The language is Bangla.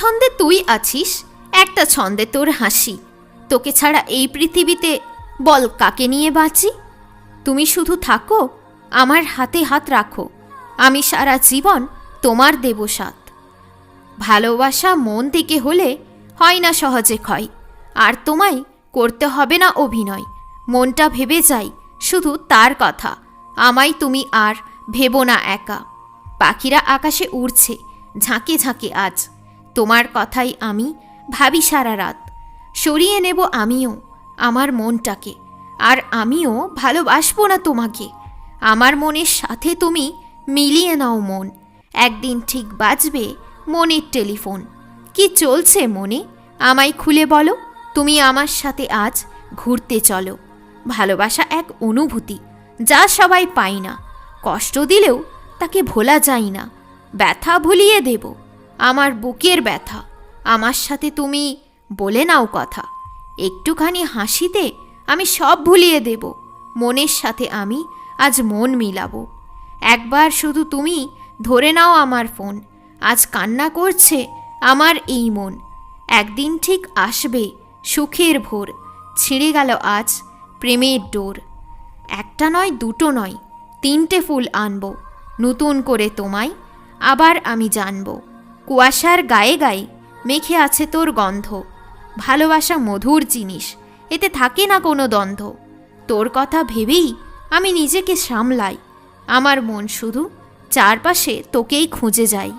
ছন্দে তুই আছিস, একটা ছন্দে তোর হাসি। তোকে ছাড়া এই পৃথিবীতে বল কাকে নিয়ে বাঁচি। তুমি শুধু থাকো, আমার হাতে হাত রাখো, আমি সারা জীবন তোমার দেব সাথ। ভালোবাসা মন থেকে হলে হয় না সহজে ক্ষয়, আর তোমায় করতে হবে না অভিনয়। মনটা ভেবে যাই শুধু তার কথা, আমায় তুমি আর ভেবো না একা। পাখিরা আকাশে উড়ছে ঝাঁকে ঝাঁকে আজ, তোমার কথাই আমি ভাবি সারা রাত। সরিয়ে নেব আমিও আমার মনটাকে, আর আমিও ভালোবাসবো না তোমাকে। আমার মনের সাথে তুমি মিলিয়ে নাও মন, একদিন ঠিক বাজবে মনের টেলিফোন। কি চলছে মনে আমায় খুলে বলো, তুমি আমার সাথে আজ ঘুরতে চলো। ভালোবাসা এক অনুভূতি যা সবাই পায় না, কষ্ট দিলেও তাকে ভোলা যায় না। ব্যথা ভুলিয়ে দেব আমার বুকের ব্যথা, আমার সাথে তুমি বলে নাও কথা। একটুখানি হাসিতে আমি সব ভুলিয়ে দেব, মনের সাথে আমি আজ মন মিলাবো। একবার শুধু তুমি ধরে নাও আমার ফোন, আজ কান্না করছে আমার এই মন। একদিন ঠিক আসবে সুখের ভোর, ছিঁড়ে গেল আজ প্রেমের ডোর। একটা নয় দুটো নয় তিনটে ফুল আনবো, নতুন করে তোমায় আবার আমি জানবো। কুয়াশার গায়ে গায়ে মেখে আছে তোর গন্ধ, ভালোবাসা মধুর জিনিস, এতে থাকে না কোনো দ্বন্দ্ব। তোর কথা ভেবেই আমি নিজেকে সামলাই, আমার মন শুধু চারপাশে তোকেই খুঁজে যায়।